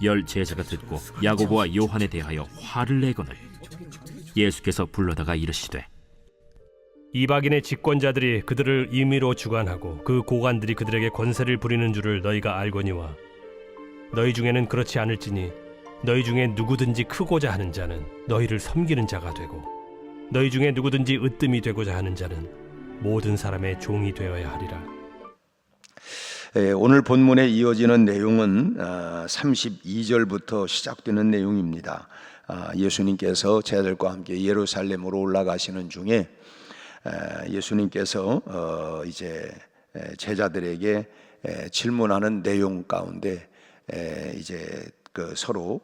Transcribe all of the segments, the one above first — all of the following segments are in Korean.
열 제자가 듣고 야고보와 요한에 대하여 화를 내거늘 예수께서 불러다가 이르시되 이방인의 집권자들이 그들을 임의로 주관하고 그 고관들이 그들에게 권세를 부리는 줄을 너희가 알거니와 너희 중에는 그렇지 않을지니 너희 중에 누구든지 크고자 하는 자는 너희를 섬기는 자가 되고 너희 중에 누구든지 으뜸이 되고자 하는 자는 모든 사람의 종이 되어야 하리라. 오늘 본문에 이어지는 내용은 32절부터 시작되는 내용입니다. 예수님께서 제자들과 함께 예루살렘으로 올라가시는 중에 예수님께서 이제 제자들에게 질문하는 내용 가운데 이제 서로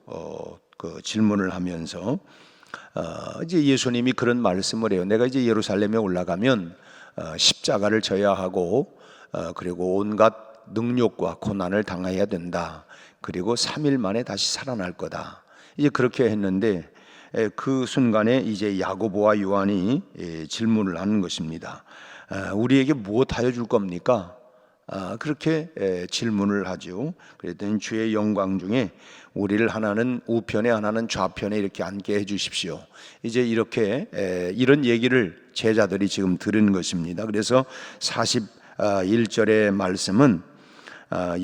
질문을 하면서 이제 예수님이 그런 말씀을 해요. 내가 이제 예루살렘에 올라가면 십자가를 져야 하고 그리고 온갖 능욕과 고난을 당해야 된다. 그리고 3일 만에 다시 살아날 거다. 이제 그렇게 했는데 그 순간에 이제 야고보와 요한이 질문을 하는 것입니다. 우리에게 무엇하여 줄 겁니까? 그렇게 질문을 하죠. 그랬더니 주의 영광 중에 우리를 하나는 우편에 하나는 좌편에 이렇게 앉게 해 주십시오. 이제 이렇게 이런 얘기를 제자들이 지금 들은 것입니다. 그래서 41절의 말씀은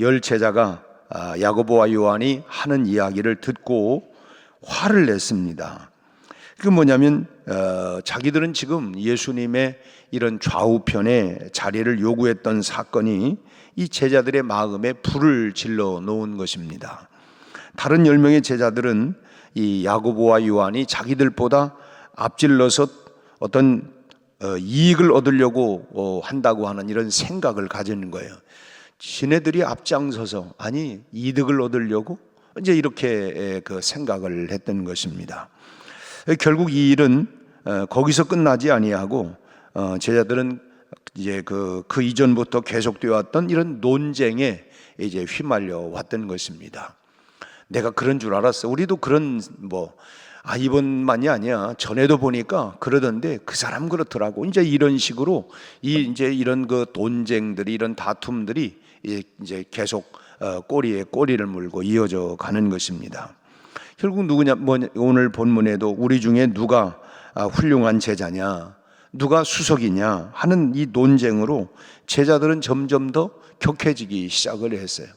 열 제자가 야고보와 요한이 하는 이야기를 듣고 화를 냈습니다. 그 뭐냐면 자기들은 지금 예수님의 이런 좌우편에 자리를 요구했던 사건이 이 제자들의 마음에 불을 질러 놓은 것입니다. 다른 10명의 제자들은 이 야고보와 요한이 자기들보다 앞질러서 어떤 이익을 얻으려고 한다고 하는 이런 생각을 가지는 거예요. 지네들이 앞장서서 아니 이득을 얻으려고 이제 이렇게 그 생각을 했던 것입니다. 결국 이 일은 거기서 끝나지 아니하고 제자들은 이제 그 이전부터 계속되어 왔던 이런 논쟁에 이제 휘말려 왔던 것입니다. 내가 그런 줄 알았어. 우리도 그런 이번만이 아니야. 전에도 보니까 그러던데 그 사람 그렇더라고. 이제 이런 식으로 이제 이런 그 논쟁들이 이런 다툼들이 이제 계속 꼬리에 꼬리를 물고 이어져 가는 것입니다. 결국 누구냐? 오늘 본문에도 우리 중에 누가 훌륭한 제자냐, 누가 수석이냐 하는 이 논쟁으로 제자들은 점점 더 격해지기 시작을 했어요.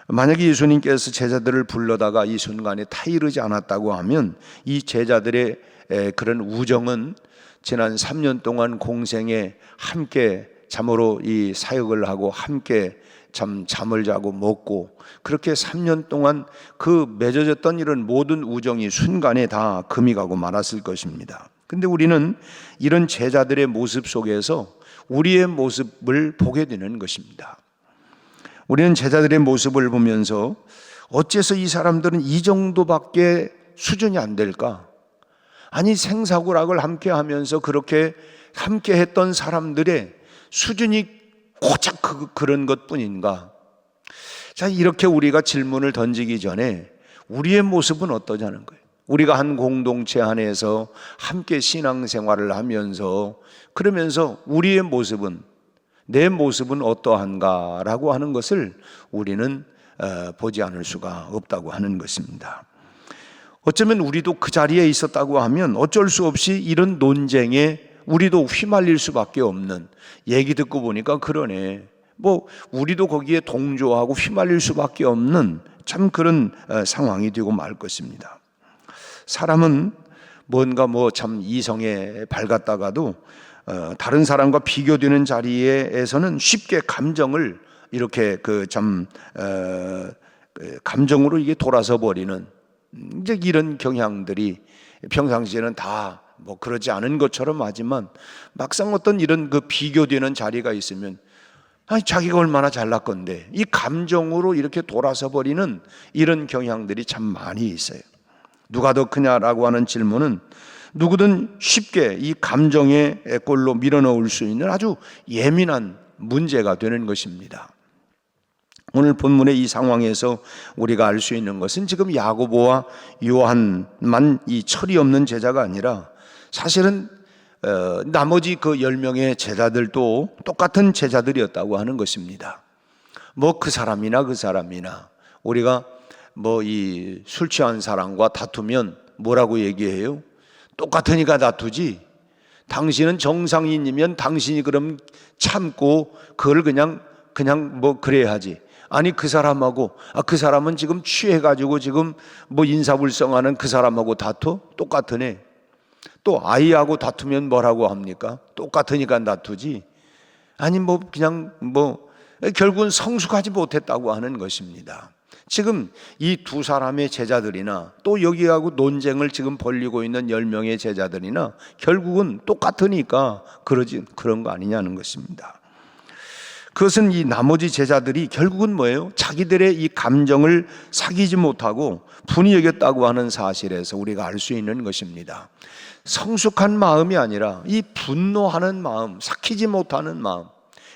만약에 예수님께서 제자들을 불러다가 이 순간에 타이르지 않았다고 하면 이 제자들의 그런 우정은 지난 3년 동안 공생에 함께 참으로 이 사역을 하고 함께 잠을 자고 먹고 그렇게 3년 동안 그 맺어졌던 이런 모든 우정이 순간에 다 금이 가고 말았을 것입니다. 근데 우리는 이런 제자들의 모습 속에서 우리의 모습을 보게 되는 것입니다. 우리는 제자들의 모습을 보면서 어째서 이 사람들은 이 정도밖에 수준이 안 될까? 아니 생사고락을 함께 하면서 그렇게 함께 했던 사람들의 수준이 고작 그런 것뿐인가? 자, 이렇게 우리가 질문을 던지기 전에 우리의 모습은 어떠냐는 거예요. 우리가 한 공동체 안에서 함께 신앙생활을 하면서 그러면서 우리의 모습은 내 모습은 어떠한가라고 하는 것을 우리는 보지 않을 수가 없다고 하는 것입니다. 어쩌면 우리도 그 자리에 있었다고 하면 어쩔 수 없이 이런 논쟁에 우리도 휘말릴 수밖에 없는, 얘기 듣고 보니까 그러네, 우리도 거기에 동조하고 휘말릴 수밖에 없는 참 그런 상황이 되고 말 것입니다. 사람은 뭔가 참 이성에 밝았다가도 다른 사람과 비교되는 자리에서는 쉽게 감정을 이렇게 감정으로 이게 돌아서 버리는 이제 이런 경향들이 평상시에는 다 그러지 않은 것처럼 하지만 막상 어떤 이런 그 비교되는 자리가 있으면 자기가 얼마나 잘났건데 이 감정으로 이렇게 돌아서 버리는 이런 경향들이 참 많이 있어요. 누가 더 크냐라고 하는 질문은 누구든 쉽게 이 감정의 꼴로 밀어넣을 수 있는 아주 예민한 문제가 되는 것입니다. 오늘 본문의 이 상황에서 우리가 알 수 있는 것은 지금 야고보와 요한만 이 철이 없는 제자가 아니라 사실은 나머지 그 10명의 제자들도 똑같은 제자들이었다고 하는 것입니다. 그 사람이나 우리가 뭐 이 술 취한 사람과 다투면 뭐라고 얘기해요? 똑같으니까 다투지. 당신은 정상인이면 당신이 그럼 참고 그걸 그냥 뭐 그래야 하지. 아니 그 사람하고 그 사람은 지금 취해가지고 지금 뭐 인사불성하는 그 사람하고 다투? 똑같으네. 또 아이하고 다투면 뭐라고 합니까? 똑같으니까 다투지. 아니 뭐 그냥 뭐 결국은 성숙하지 못했다고 하는 것입니다. 지금 이 두 사람의 제자들이나 또 여기하고 논쟁을 지금 벌이고 있는 10명의 제자들이나 결국은 똑같으니까 그런 거 아니냐는 것입니다. 그것은 이 나머지 제자들이 결국은 뭐예요? 자기들의 이 감정을 사귀지 못하고 분이 여겼다고 하는 사실에서 우리가 알 수 있는 것입니다. 성숙한 마음이 아니라 이 분노하는 마음, 삭히지 못하는 마음.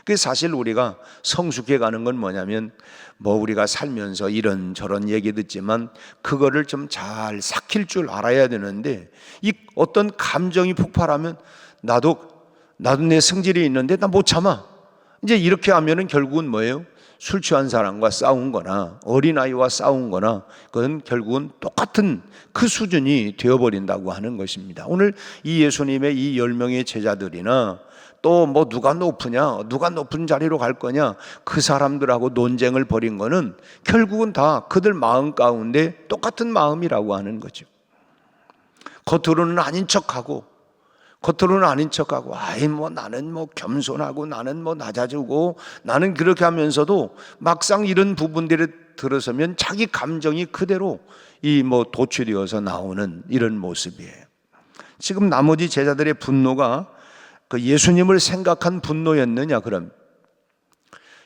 그 사실 우리가 성숙해 가는 건 뭐냐면 뭐 우리가 살면서 이런저런 얘기 듣지만 그거를 좀 잘 삭힐 줄 알아야 되는데 이 어떤 감정이 폭발하면 나도 내 성질이 있는데 나 못 참아. 이제 이렇게 하면은 결국은 뭐예요? 술 취한 사람과 싸운 거나 어린아이와 싸운 거나 그건 결국은 똑같은 그 수준이 되어버린다고 하는 것입니다. 오늘 이 예수님의 이 10명의 제자들이나 또 뭐 누가 높으냐, 누가 높은 자리로 갈 거냐, 그 사람들하고 논쟁을 벌인 거는 결국은 다 그들 마음 가운데 똑같은 마음이라고 하는 거죠. 겉으로는 아닌 척하고 아이 뭐 나는 뭐 겸손하고 나는 뭐 낮아지고 나는 그렇게 하면서도 막상 이런 부분들에 들어서면 자기 감정이 그대로 이 뭐 도출되어서 나오는 이런 모습이에요. 지금 나머지 제자들의 분노가 그 예수님을 생각한 분노였느냐? 그럼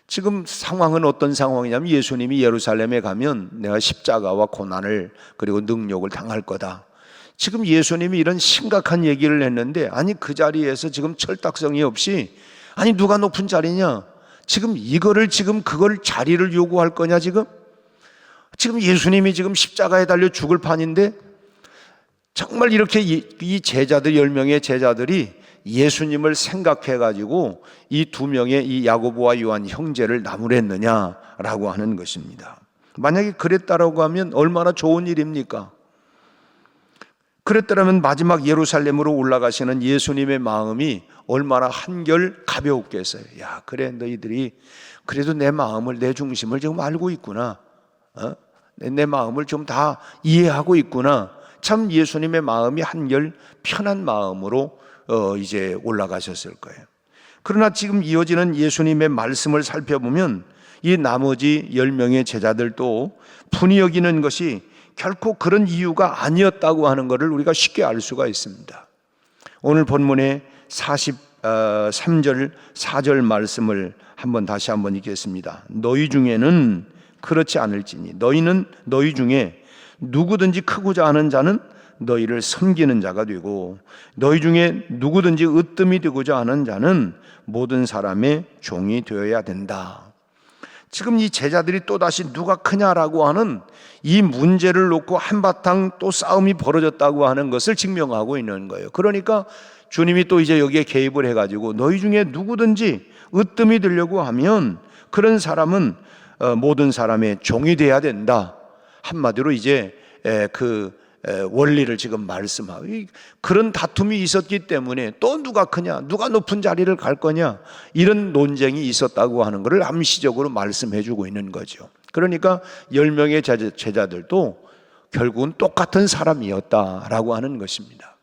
지금 상황은 어떤 상황이냐면 예수님이 예루살렘에 가면 내가 십자가와 고난을 그리고 능욕을 당할 거다. 지금 예수님이 이런 심각한 얘기를 했는데 아니 그 자리에서 지금 철딱서니 없이 아니 누가 높은 자리냐? 지금 이거를 지금 그걸 자리를 요구할 거냐? 지금 예수님이 지금 십자가에 달려 죽을 판인데 정말 이렇게 이 제자들 10명의 제자들이 예수님을 생각해 가지고 이 두 명의 이 야고보와 요한 형제를 나무랬느냐라고 하는 것입니다. 만약에 그랬다라고 하면 얼마나 좋은 일입니까? 그랬더라면 마지막 예루살렘으로 올라가시는 예수님의 마음이 얼마나 한결 가벼웠겠어요. 야, 그래 너희들이 그래도 내 마음을, 내 중심을 지금 알고 있구나. 내 마음을 좀 다 이해하고 있구나. 참 예수님의 마음이 한결 편한 마음으로 이제 올라가셨을 거예요. 그러나 지금 이어지는 예수님의 말씀을 살펴보면 이 나머지 10명의 제자들도 분이 여기는 것이 결코 그런 이유가 아니었다고 하는 것을 우리가 쉽게 알 수가 있습니다. 오늘 본문의 43절 4절 말씀을 다시 한번 읽겠습니다. 너희 중에는 그렇지 않을지니 너희 중에 누구든지 크고자 하는 자는 너희를 섬기는 자가 되고 너희 중에 누구든지 으뜸이 되고자 하는 자는 모든 사람의 종이 되어야 된다. 지금 이 제자들이 또다시 누가 크냐라고 하는 이 문제를 놓고 한바탕 또 싸움이 벌어졌다고 하는 것을 증명하고 있는 거예요. 그러니까 주님이 또 이제 여기에 개입을 해가지고 너희 중에 누구든지 으뜸이 되려고 하면 그런 사람은 모든 사람의 종이 되어야 된다. 한마디로 이제 그 원리를 지금 말씀하고 그런 다툼이 있었기 때문에 또 누가 크냐, 누가 높은 자리를 갈 거냐 이런 논쟁이 있었다고 하는 것을 암시적으로 말씀해 주고 있는 거죠. 그러니까 10명의 제자들도 결국은 똑같은 사람이었다라고 하는 것입니다.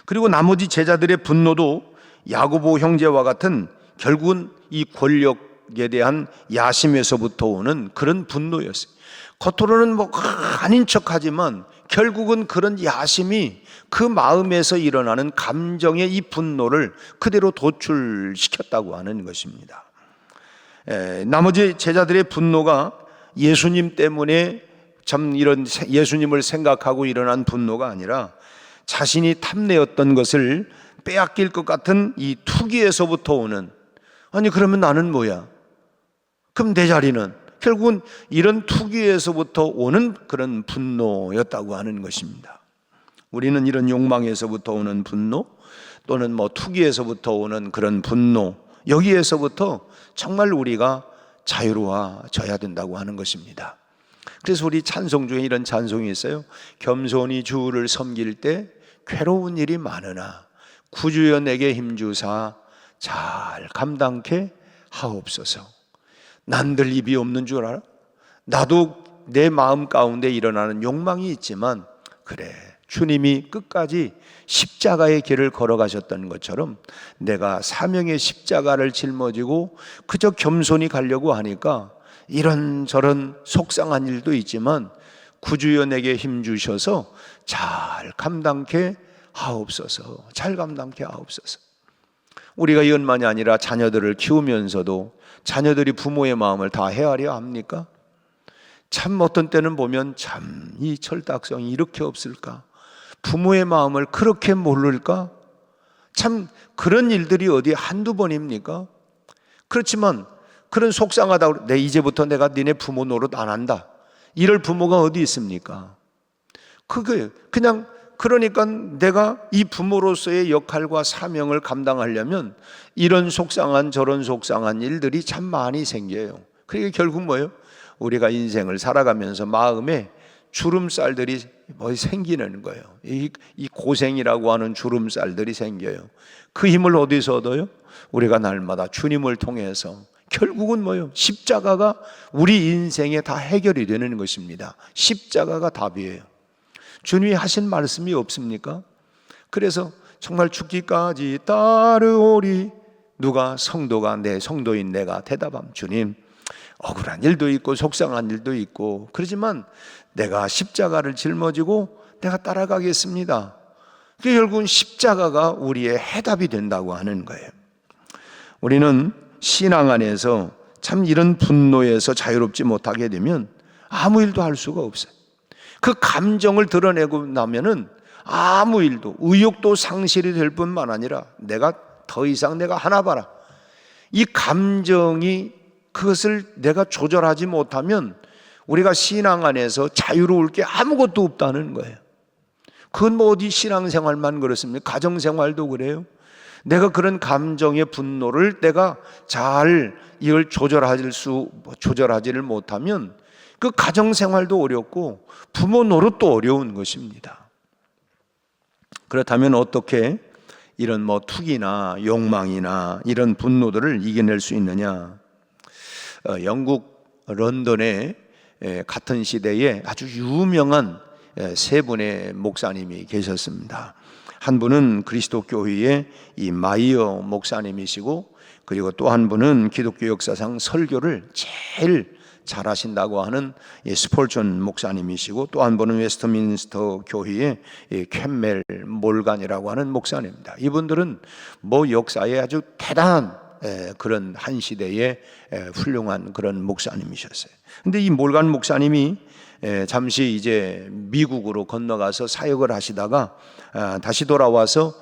그리고 나머지 제자들의 분노도 야고보 형제와 같은 결국은 이 권력에 대한 야심에서부터 오는 그런 분노였어요. 겉으로는 뭐 아닌 척하지만 결국은 그런 야심이 그 마음에서 일어나는 감정의 이 분노를 그대로 도출시켰다고 하는 것입니다. 나머지 제자들의 분노가 예수님 때문에 참 이런 예수님을 생각하고 일어난 분노가 아니라 자신이 탐내었던 것을 빼앗길 것 같은 이 투기에서부터 오는 아니 그러면 나는 뭐야? 그럼 내 자리는? 결국은 이런 투기에서부터 오는 그런 분노였다고 하는 것입니다. 우리는 이런 욕망에서부터 오는 분노 또는 뭐 투기에서부터 오는 그런 분노 여기에서부터 정말 우리가 자유로워져야 된다고 하는 것입니다. 그래서 우리 찬송 중에 이런 찬송이 있어요. 겸손히 주를 섬길 때 괴로운 일이 많으나 구주여 내게 힘주사 잘 감당케 하옵소서. 난들 입이 없는 줄 알아? 나도 내 마음 가운데 일어나는 욕망이 있지만, 그래, 주님이 끝까지 십자가의 길을 걸어가셨던 것처럼 내가 사명의 십자가를 짊어지고 그저 겸손히 가려고 하니까 이런저런 속상한 일도 있지만 구주여 내게 힘주셔서 잘 감당케 하옵소서. 잘 감당케 하옵소서. 우리가 이것만이 아니라 자녀들을 키우면서도 자녀들이 부모의 마음을 다 헤아려 합니까? 참 어떤 때는 보면 참 이 철딱성이 이렇게 없을까? 부모의 마음을 그렇게 모를까? 참 그런 일들이 어디 한두 번입니까? 그렇지만 그런 속상하다고 내 이제부터 내가 니네 부모 노릇 안 한다, 이럴 부모가 어디 있습니까? 그게 그냥, 그러니까 내가 이 부모로서의 역할과 사명을 감당하려면 이런 속상한 저런 속상한 일들이 참 많이 생겨요. 그게 결국 뭐예요? 우리가 인생을 살아가면서 마음에 주름살들이 생기는 거예요. 이 고생이라고 하는 주름살들이 생겨요. 그 힘을 어디서 얻어요? 우리가 날마다 주님을 통해서. 결국은 뭐예요? 십자가가 우리 인생에 다 해결이 되는 것입니다. 십자가가 답이에요. 주님이 하신 말씀이 없습니까? 그래서 정말 죽기까지 따르오리. 누가? 성도가, 내 성도인 내가 대답함. 주님, 억울한 일도 있고 속상한 일도 있고 그러지만 내가 십자가를 짊어지고 내가 따라가겠습니다. 그게 결국은 십자가가 우리의 해답이 된다고 하는 거예요. 우리는 신앙 안에서 참 이런 분노에서 자유롭지 못하게 되면 아무 일도 할 수가 없어요. 그 감정을 드러내고 나면은 아무 일도, 의욕도 상실이 될 뿐만 아니라 내가 더 이상 내가 하나 봐라, 이 감정이, 그것을 내가 조절하지 못하면 우리가 신앙 안에서 자유로울 게 아무것도 없다는 거예요. 그건 뭐 어디 신앙생활만 그렇습니까? 가정생활도 그래요. 내가 그런 감정의 분노를 내가 잘 이걸 조절하지를 못하면 그 가정생활도 어렵고 부모 노릇도 어려운 것입니다. 그렇다면 어떻게 이런 투기나 욕망이나 이런 분노들을 이겨낼 수 있느냐? 영국 런던의 같은 시대에 아주 유명한 세 분의 목사님이 계셨습니다. 한 분은 그리스도 교회의 이 마이어 목사님이시고, 그리고 또 한 분은 기독교 역사상 설교를 제일 잘하신다고 하는 스폴전 목사님이시고, 또 한 분은 웨스트민스터 교회의 캠멜 몰간이라고 하는 목사님입니다. 이분들은 역사에 아주 대단한 그런 한 시대의 훌륭한 그런 목사님이셨어요. 근데 이 몰간 목사님이 잠시 이제 미국으로 건너가서 사역을 하시다가 다시 돌아와서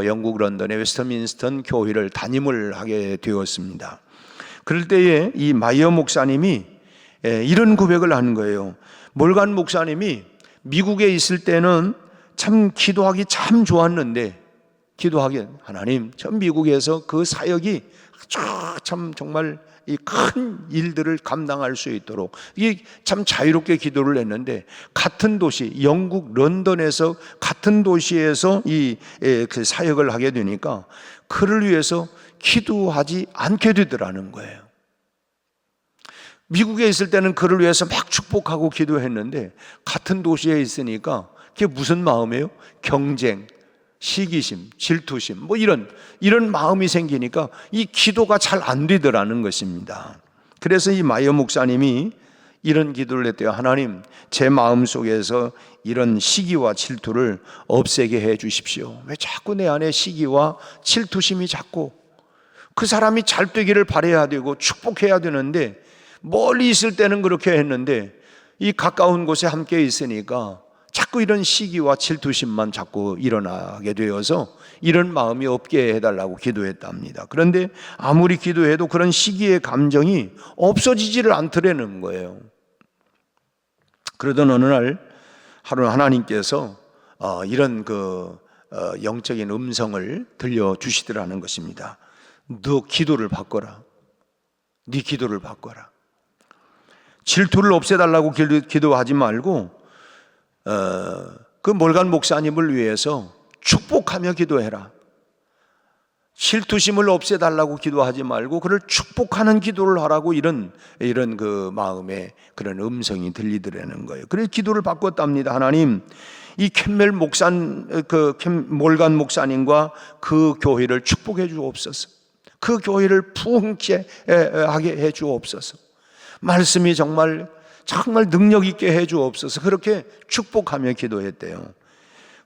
영국 런던의 웨스트민스터 교회를 담임을 하게 되었습니다. 그럴 때에 이 마이어 목사님이 이런 고백을 하는 거예요. 몰간 목사님이 미국에 있을 때는 참 기도하기 참 좋았는데, 기도하기, 하나님, 저 미국에서 그 사역이 참 정말 이 큰 일들을 감당할 수 있도록 이게 참 자유롭게 기도를 했는데, 같은 도시 영국 런던에서 같은 도시에서 그 사역을 하게 되니까 그를 위해서 기도하지 않게 되더라는 거예요. 미국에 있을 때는 그를 위해서 막 축복하고 기도했는데 같은 도시에 있으니까 그게 무슨 마음이에요? 경쟁, 시기심, 질투심, 이런 마음이 생기니까 이 기도가 잘 안 되더라는 것입니다. 그래서 이 마이어 목사님이 이런 기도를 했대요. 하나님, 제 마음 속에서 이런 시기와 질투를 없애게 해 주십시오. 왜 자꾸 내 안에 시기와 질투심이 자꾸, 그 사람이 잘 되기를 바라야 되고 축복해야 되는데 멀리 있을 때는 그렇게 했는데 이 가까운 곳에 함께 있으니까 자꾸 이런 시기와 질투심만 자꾸 일어나게 되어서 이런 마음이 없게 해달라고 기도했답니다. 그런데 아무리 기도해도 그런 시기의 감정이 없어지지를 않더라는 거예요. 그러던 어느 날 하루 하나님께서 이런 영적인 음성을 들려주시더라는 것입니다. 너 기도를 바꿔라. 네 기도를 바꿔라. 질투를 없애달라고 기도하지 말고 그 몰간 목사님을 위해서 축복하며 기도해라. 질투심을 없애달라고 기도하지 말고 그를 축복하는 기도를 하라고 이런 그 마음에 그런 음성이 들리더라는 거예요. 그래서 기도를 바꿨답니다. 하나님, 이 몰간 목사님과 그 교회를 축복해 주옵소서. 그 교회를 부흥케 하게 해 주옵소서. 말씀이 정말 능력 있게 해 주옵소서. 그렇게 축복하며 기도했대요.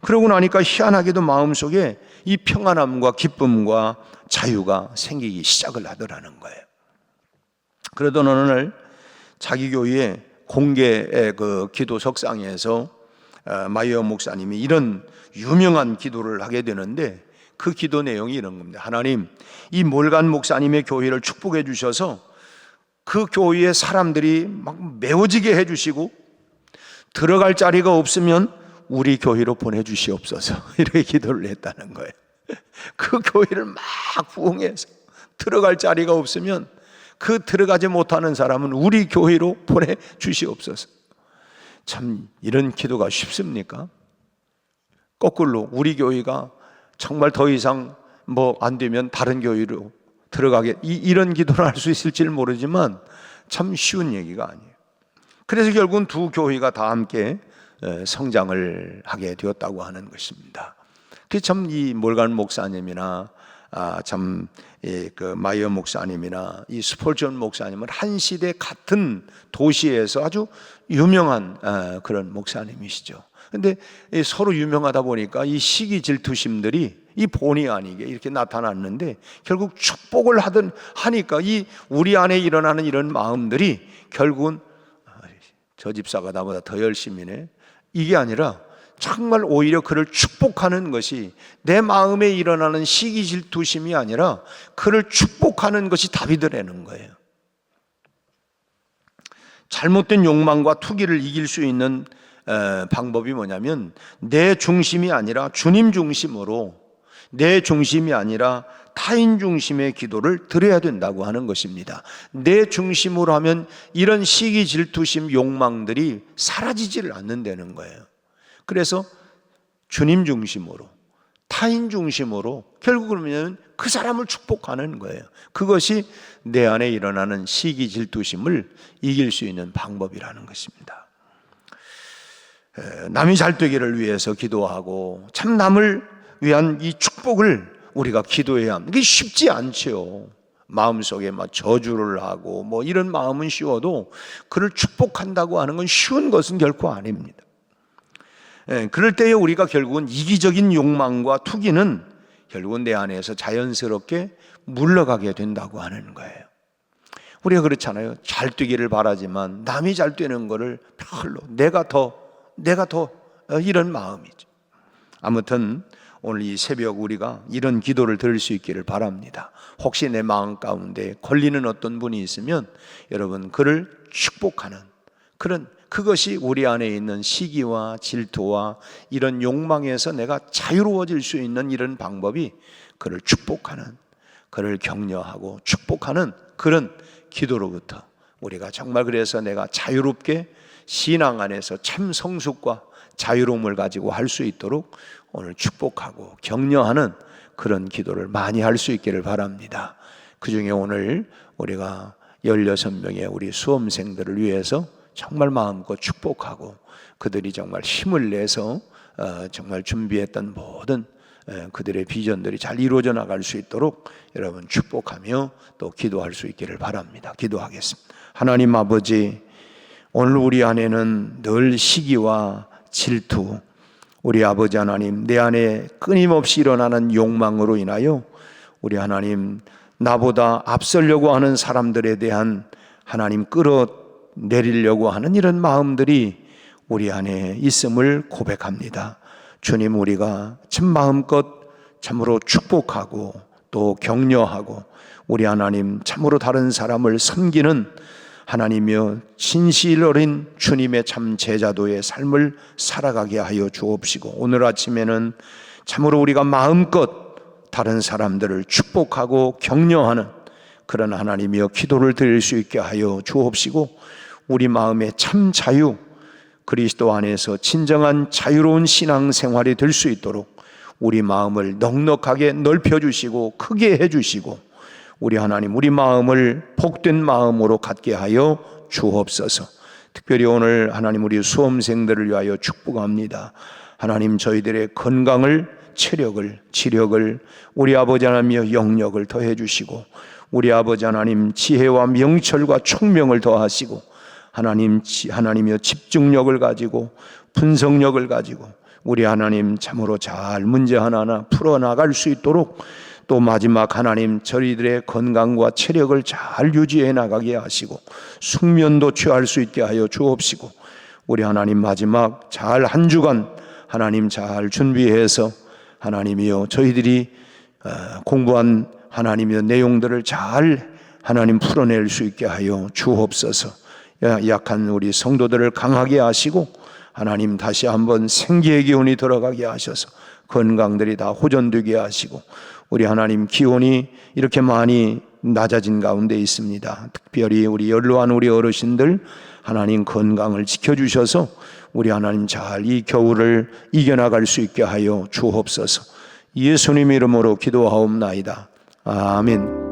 그러고 나니까 희한하게도 마음속에 이 평안함과 기쁨과 자유가 생기기 시작을 하더라는 거예요. 그러던 어느 날 자기 교회의 공개 그 기도 석상에서 마이어 목사님이 이런 유명한 기도를 하게 되는데 그 기도 내용이 이런 겁니다. 하나님, 이 몰간 목사님의 교회를 축복해 주셔서 그 교회의 사람들이 막 메워지게 해 주시고 들어갈 자리가 없으면 우리 교회로 보내주시옵소서. 이렇게 기도를 했다는 거예요. 그 교회를 막 부흥해서 들어갈 자리가 없으면 그 들어가지 못하는 사람은 우리 교회로 보내주시옵소서. 참 이런 기도가 쉽습니까? 거꾸로 우리 교회가 정말 더 이상 안 되면 다른 교회로 들어가게 이런 기도를 할 수 있을지는 모르지만 참 쉬운 얘기가 아니에요. 그래서 결국은 두 교회가 다 함께 성장을 하게 되었다고 하는 것입니다. 그 참 이 몰간 목사님이나 그 마이어 목사님이나 이 스폴전 목사님은 한 시대 같은 도시에서 아주 유명한 그런 목사님이시죠. 근데 서로 유명하다 보니까 이 시기 질투심들이 이 본의 아니게 이렇게 나타났는데 결국 축복을 하니까 이 우리 안에 일어나는 이런 마음들이 결국은 저 집사가 나보다 더 열심히네, 이게 아니라 정말 오히려 그를 축복하는 것이 내 마음에 일어나는 시기 질투심이 아니라 그를 축복하는 것이 답이 되는 거예요. 잘못된 욕망과 투기를 이길 수 있는 방법이 뭐냐면 내 중심이 아니라 주님 중심으로, 내 중심이 아니라 타인 중심의 기도를 드려야 된다고 하는 것입니다. 내 중심으로 하면 이런 시기 질투심 욕망들이 사라지지를 않는다는 거예요. 그래서 주님 중심으로, 타인 중심으로 결국 그러면 그 사람을 축복하는 거예요. 그것이 내 안에 일어나는 시기 질투심을 이길 수 있는 방법이라는 것입니다. 남이 잘 되기를 위해서 기도하고 참 남을 위한 이 축복을 우리가 기도해야 합니다. 이게 쉽지 않죠. 마음속에 막 저주를 하고 이런 마음은 쉬워도 그를 축복한다고 하는 건 쉬운 것은 결코 아닙니다. 그럴 때에 우리가 결국은 이기적인 욕망과 투기는 결국은 내 안에서 자연스럽게 물러가게 된다고 하는 거예요. 우리가 그렇잖아요. 잘 되기를 바라지만 남이 잘 되는 거를 별로 내가 더 이런 마음이죠. 아무튼 오늘 이 새벽 우리가 이런 기도를 드릴 수 있기를 바랍니다. 혹시 내 마음 가운데 걸리는 어떤 분이 있으면 여러분 그를 축복하는 그것이 우리 안에 있는 시기와 질투와 이런 욕망에서 내가 자유로워질 수 있는 이런 방법이 그를 축복하는, 그를 격려하고 축복하는 그런 기도로부터 우리가 정말 그래서 내가 자유롭게 신앙 안에서 참 성숙과 자유로움을 가지고 할 수 있도록 오늘 축복하고 격려하는 그런 기도를 많이 할 수 있기를 바랍니다. 그 중에 오늘 우리가 16명의 우리 수험생들을 위해서 정말 마음껏 축복하고 그들이 정말 힘을 내서 정말 준비했던 모든 그들의 비전들이 잘 이루어져 나갈 수 있도록 여러분 축복하며 또 기도할 수 있기를 바랍니다. 기도하겠습니다. 하나님 아버지, 오늘 우리 안에는 늘 시기와 질투, 우리 아버지 하나님, 내 안에 끊임없이 일어나는 욕망으로 인하여 우리 하나님, 나보다 앞서려고 하는 사람들에 대한 하나님 끌어내리려고 하는 이런 마음들이 우리 안에 있음을 고백합니다. 주님, 우리가 참 마음껏 참으로 축복하고 또 격려하고 우리 하나님 참으로 다른 사람을 섬기는 하나님이여 진실 어린 주님의 참 제자도의 삶을 살아가게 하여 주옵시고, 오늘 아침에는 참으로 우리가 마음껏 다른 사람들을 축복하고 격려하는 그런 하나님이여 기도를 드릴 수 있게 하여 주옵시고, 우리 마음의 참 자유, 그리스도 안에서 진정한 자유로운 신앙생활이 될 수 있도록 우리 마음을 넉넉하게 넓혀주시고 크게 해주시고 우리 하나님, 우리 마음을 복된 마음으로 갖게 하여 주옵소서. 특별히 오늘 하나님 우리 수험생들을 위하여 축복합니다. 하나님, 저희들의 건강을, 체력을, 지력을, 우리 아버지 하나님의 영역을 더해 주시고 우리 아버지 하나님 지혜와 명철과 총명을 더하시고 하나님의 집중력을 가지고 분석력을 가지고 우리 하나님 참으로 잘 문제 하나하나 풀어나갈 수 있도록, 또 마지막 하나님 저희들의 건강과 체력을 잘 유지해 나가게 하시고 숙면도 취할 수 있게 하여 주옵시고 우리 하나님 마지막 잘 한 주간 하나님 잘 준비해서 하나님이여 저희들이 공부한 하나님의 내용들을 잘 하나님 풀어낼 수 있게 하여 주옵소서. 약한 우리 성도들을 강하게 하시고 하나님 다시 한번 생기의 기운이 들어가게 하셔서 건강들이 다 호전되게 하시고 우리 하나님 기온이 이렇게 많이 낮아진 가운데 있습니다. 특별히 우리 연로한 우리 어르신들 하나님 건강을 지켜주셔서 우리 하나님 잘 이 겨울을 이겨나갈 수 있게 하여 주옵소서. 예수님 이름으로 기도하옵나이다. 아멘.